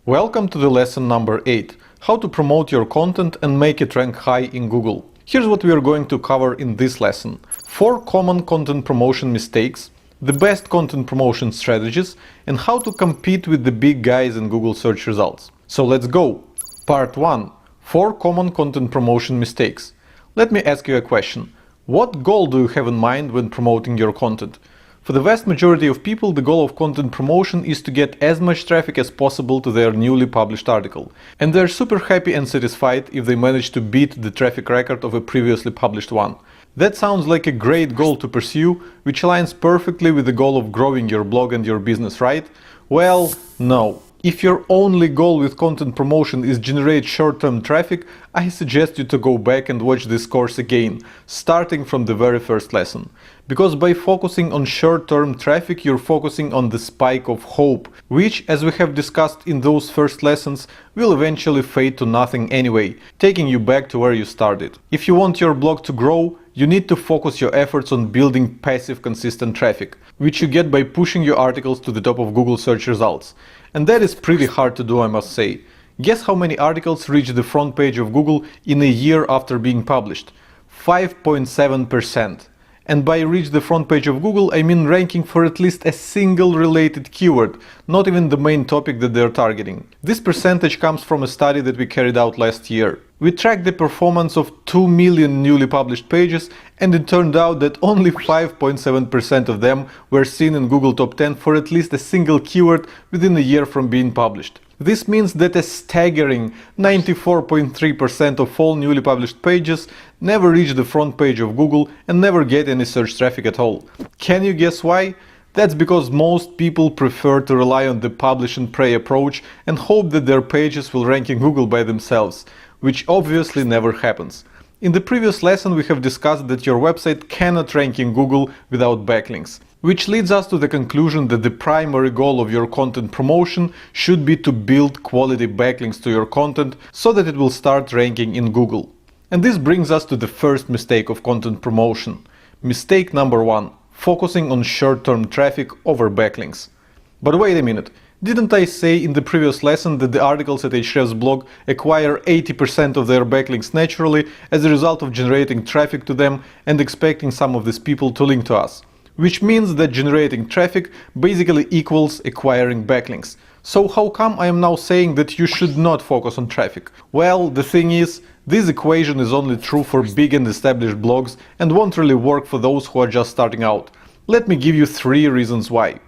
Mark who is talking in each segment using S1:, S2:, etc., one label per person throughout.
S1: Welcome to the lesson number 8, how to promote your content and make it rank high in Google. Here's what we are going to cover in this lesson. 4 common content promotion mistakes, the best content promotion strategies, and how to compete with the big guys in Google search results. So let's go! Part 1. 4 common content promotion mistakes. Let me ask you a question. What goal do you have in mind when promoting your content? For the vast majority of people, the goal of content promotion is to get as much traffic as possible to their newly published article. And they're super happy and satisfied if they manage to beat the traffic record of a previously published one. That sounds like a great goal to pursue, which aligns perfectly with the goal of growing your blog and your business, right? Well, no. If your only goal with content promotion is generate short-term traffic, I suggest you to go back and watch this course again, starting from the very first lesson. Because by focusing on short-term traffic, you're focusing on the spike of hope, which, as we have discussed in those first lessons, will eventually fade to nothing anyway, taking you back to where you started. If you want your blog to grow, you need to focus your efforts on building passive consistent traffic, which you get by pushing your articles to the top of Google search results. And that is pretty hard to do, I must say. Guess how many articles reach the front page of Google in a year after being published? 5.7%. And by reach the front page of Google, I mean ranking for at least a single related keyword, not even the main topic that they're targeting. This percentage comes from a study that we carried out last year. We tracked the performance of 2 million newly published pages, and it turned out that only 5.7% of them were seen in Google Top 10 for at least a single keyword within a year from being published. This means that a staggering 94.3% of all newly published pages never reach the front page of Google and never get any search traffic at all. Can you guess why? That's because most people prefer to rely on the publish and pray approach and hope that their pages will rank in Google by themselves, which obviously never happens. In the previous lesson we have discussed that your website cannot rank in Google without backlinks, which leads us to the conclusion that the primary goal of your content promotion should be to build quality backlinks to your content so that it will start ranking in Google. And this brings us to the first mistake of content promotion. Mistake number 1. Focusing on short-term traffic over backlinks. But wait a minute. Didn't I say in the previous lesson that the articles at Ahrefs blog acquire 80% of their backlinks naturally as a result of generating traffic to them and expecting some of these people to link to us? Which means that generating traffic basically equals acquiring backlinks. So how come I am now saying that you should not focus on traffic? Well, the thing is, this equation is only true for big and established blogs and won't really work for those who are just starting out. Let me give you 3 reasons why.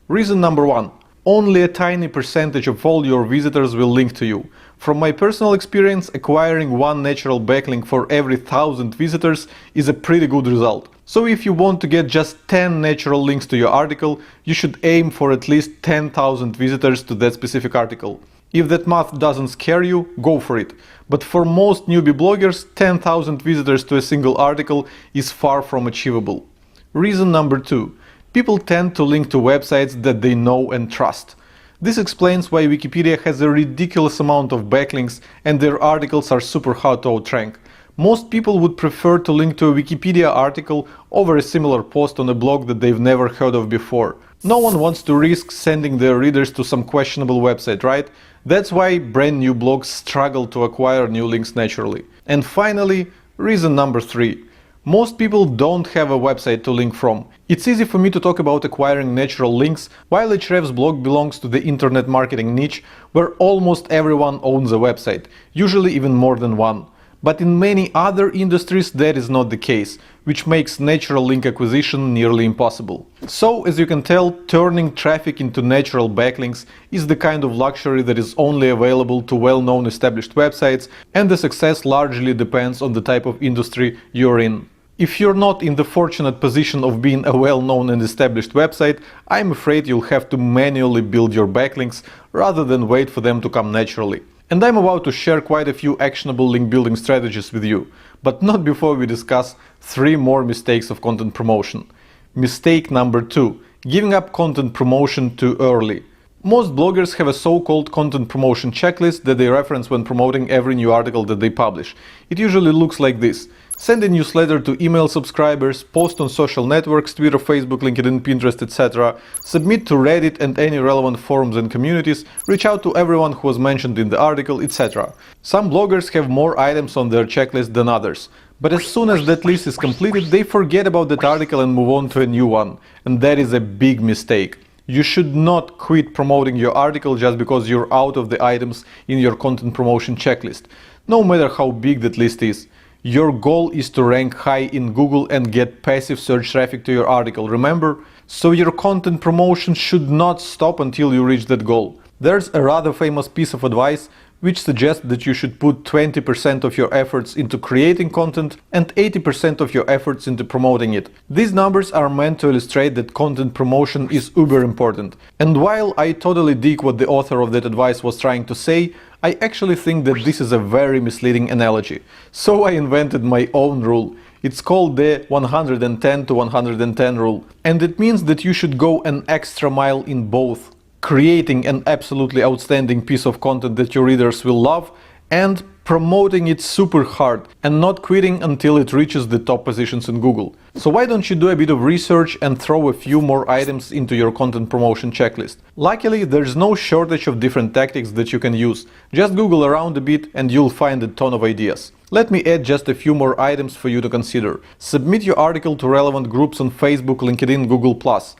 S1: Reason number 1. Only a tiny percentage of all your visitors will link to you. From my personal experience, acquiring 1 natural backlink for every 1,000 visitors is a pretty good result. So if you want to get just 10 natural links to your article, you should aim for at least 10,000 visitors to that specific article. If that math doesn't scare you, go for it. But for most newbie bloggers, 10,000 visitors to a single article is far from achievable. Reason number 2. People tend to link to websites that they know and trust. This explains why Wikipedia has a ridiculous amount of backlinks and their articles are super hard to outrank. Most people would prefer to link to a Wikipedia article over a similar post on a blog that they've never heard of before. No one wants to risk sending their readers to some questionable website, right? That's why brand new blogs struggle to acquire new links naturally. And finally, reason number 3. Most people don't have a website to link from. It's easy for me to talk about acquiring natural links, while Ahrefs blog belongs to the internet marketing niche, where almost everyone owns a website, usually even more than one. But in many other industries that is not the case, which makes natural link acquisition nearly impossible. So, as you can tell, turning traffic into natural backlinks is the kind of luxury that is only available to well-known established websites, and the success largely depends on the type of industry you're in. If you're not in the fortunate position of being a well-known and established website, I'm afraid you'll have to manually build your backlinks rather than wait for them to come naturally. And I'm about to share quite a few actionable link building strategies with you, but not before we discuss 3 more mistakes of content promotion. Mistake number 2. Giving up content promotion too early. Most bloggers have a so-called content promotion checklist that they reference when promoting every new article that they publish. It usually looks like this. send a newsletter to email subscribers, post on social networks, Twitter, Facebook, LinkedIn, Pinterest, etc., submit to Reddit and any relevant forums and communities, reach out to everyone who was mentioned in the article, etc. Some bloggers have more items on their checklist than others, but as soon as that list is completed, they forget about that article and move on to a new one, and that is a big mistake. You should not quit promoting your article just because you're out of the items in your content promotion checklist, no matter how big that list is. Your goal is to rank high in Google and get passive search traffic to your article, remember? So your content promotion should not stop until you reach that goal. There's a rather famous piece of advice which suggests that you should put 20% of your efforts into creating content and 80% of your efforts into promoting it. These numbers are meant to illustrate that content promotion is uber important. And while I totally dig what the author of that advice was trying to say, I actually think that this is a very misleading analogy. So I invented my own rule. It's called the 110 to 110 rule. And it means that you should go an extra mile in both creating an absolutely outstanding piece of content that your readers will love and promoting it super hard and not quitting until it reaches the top positions in Google. So why don't you do a bit of research and throw a few more items into your content promotion checklist? Luckily, there's no shortage of different tactics that you can use. Just Google around a bit and you'll find a ton of ideas. Let me add just a few more items for you to consider. Submit your article to relevant groups on Facebook, LinkedIn, Google+.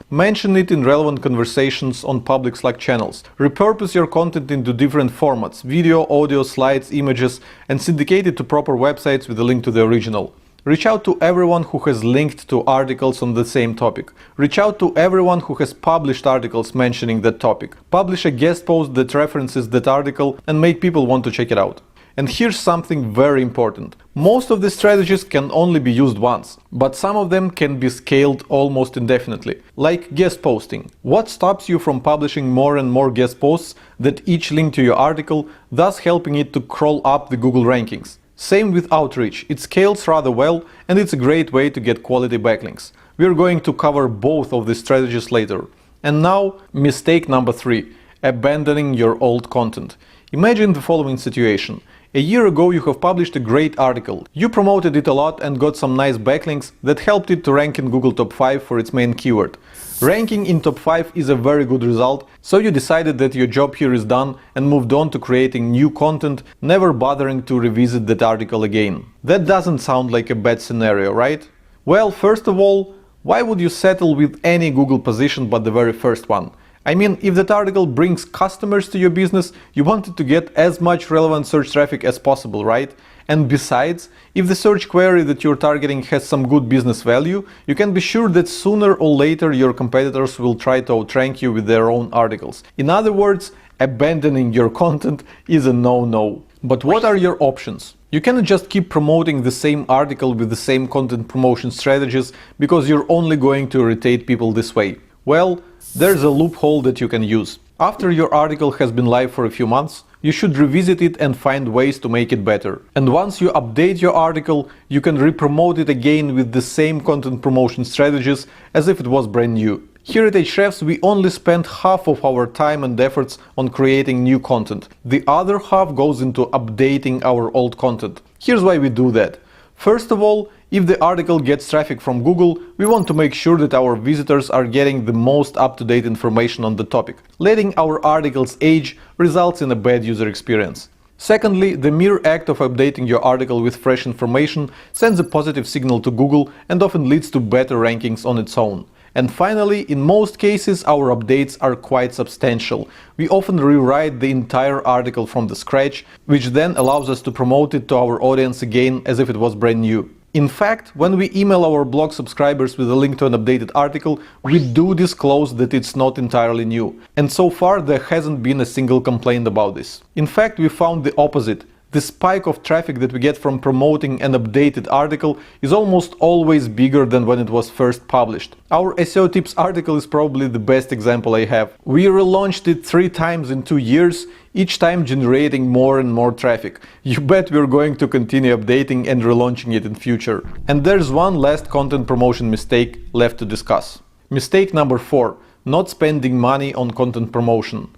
S1: Mention it in relevant conversations on public Slack channels. Repurpose your content into different formats, video, audio, slides, images, and syndicate it to proper websites with a link to the original. Reach out to everyone who has linked to articles on the same topic. Reach out to everyone who has published articles mentioning that topic. Publish a guest post that references that article and make people want to check it out. And here's something very important. Most of the strategies can only be used once, but some of them can be scaled almost indefinitely, like guest posting. What stops you from publishing more and more guest posts that each link to your article, thus helping it to crawl up the Google rankings? Same with outreach. It scales rather well and it's a great way to get quality backlinks. We're going to cover both of these strategies later. And now, mistake number 3, abandoning your old content. Imagine the following situation. A year ago you have published a great article. You promoted it a lot and got some nice backlinks that helped it to rank in Google Top 5 for its main keyword. Ranking in Top 5 is a very good result, so you decided that your job here is done and moved on to creating new content, never bothering to revisit that article again. That doesn't sound like a bad scenario, right? Well, first of all, why would you settle with any Google position but the very first one? I mean, if that article brings customers to your business, you wanted to get as much relevant search traffic as possible, right? And besides, if the search query that you're targeting has some good business value, you can be sure that sooner or later your competitors will try to outrank you with their own articles. In other words, abandoning your content is a no-no. But what are your options? You cannot just keep promoting the same article with the same content promotion strategies because you're only going to irritate people this way. Well, there's a loophole that you can use. After your article has been live for a few months, you should revisit it and find ways to make it better. And once you update your article, you can re-promote it again with the same content promotion strategies as if it was brand new. Here at Ahrefs, we only spend half of our time and efforts on creating new content. The other half goes into updating our old content. Here's why we do that. First of all, if the article gets traffic from Google, we want to make sure that our visitors are getting the most up-to-date information on the topic. Letting our articles age results in a bad user experience. Secondly, the mere act of updating your article with fresh information sends a positive signal to Google and often leads to better rankings on its own. And finally, in most cases, our updates are quite substantial. We often rewrite the entire article from the scratch, which then allows us to promote it to our audience again as if it was brand new. In fact, when we email our blog subscribers with a link to an updated article, we do disclose that it's not entirely new. And so far, there hasn't been a single complaint about this. In fact, we found the opposite. The spike of traffic that we get from promoting an updated article is almost always bigger than when it was first published. Our SEO tips article is probably the best example I have. We relaunched it 3 times in 2 years, each time generating more and more traffic. You bet we're going to continue updating and relaunching it in future. And there's one last content promotion mistake left to discuss. Mistake number 4. Not spending money on content promotion.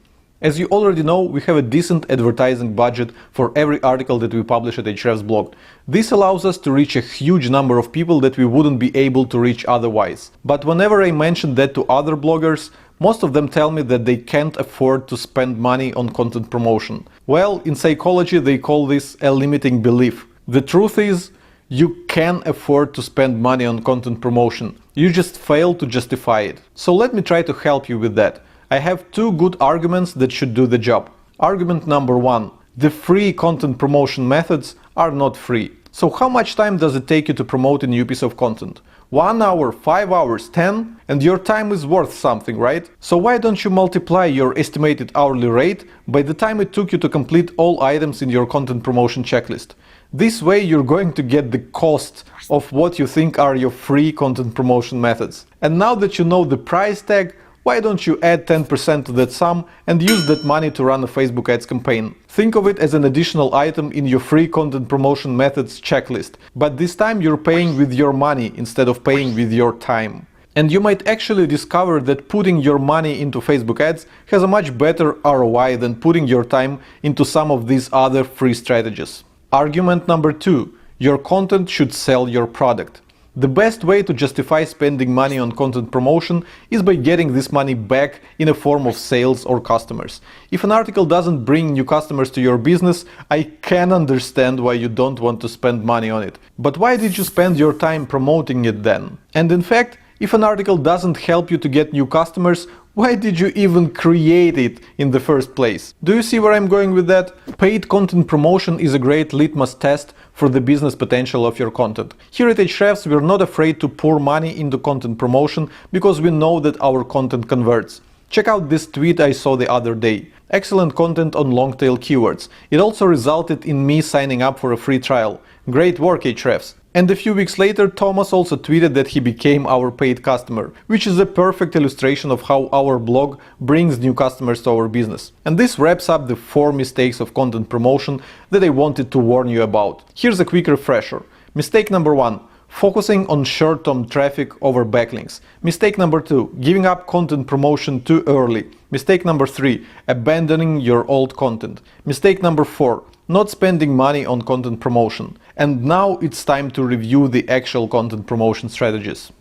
S1: As you already know, we have a decent advertising budget for every article that we publish at Ahrefs blog. This allows us to reach a huge number of people that we wouldn't be able to reach otherwise. But whenever I mention that to other bloggers, most of them tell me that they can't afford to spend money on content promotion. Well, in psychology they call this a limiting belief. The truth is, you can afford to spend money on content promotion. You just fail to justify it. So let me try to help you with that. I have two good arguments that should do the job. Argument number one: the free content promotion methods are not free. So how much time does it take you to promote a new piece of content? 1 hour, 5 hours, 10? And your time is worth something, right? So why don't you multiply your estimated hourly rate by the time it took you to complete all items in your content promotion checklist? This way you're going to get the cost of what you think are your free content promotion methods. And now that you know the price tag, why don't you add 10% to that sum and use that money to run a Facebook ads campaign? Think of it as an additional item in your free content promotion methods checklist, but this time you're paying with your money instead of paying with your time. And you might actually discover that putting your money into Facebook ads has a much better ROI than putting your time into some of these other free strategies. Argument number two: your content should sell your product. The best way to justify spending money on content promotion is by getting this money back in a form of sales or customers. If an article doesn't bring new customers to your business, I can understand why you don't want to spend money on it. But why did you spend your time promoting it then? And in fact, if an article doesn't help you to get new customers, why did you even create it in the first place? Do you see where I'm going with that? Paid content promotion is a great litmus test for the business potential of your content. Here at Ahrefs, we're not afraid to pour money into content promotion because we know that our content converts. Check out this tweet I saw the other day. Excellent content on long-tail keywords. It also resulted in me signing up for a free trial. Great work, Ahrefs. And a few weeks later, Thomas also tweeted that he became our paid customer, which is a perfect illustration of how our blog brings new customers to our business. And this wraps up the 4 mistakes of content promotion that I wanted to warn you about. Here's a quick refresher. Mistake number 1: focusing on short-term traffic over backlinks. Mistake number 2: giving up content promotion too early. Mistake number 3: abandoning your old content. Mistake number 4: not spending money on content promotion. And now it's time to review the actual content promotion strategies.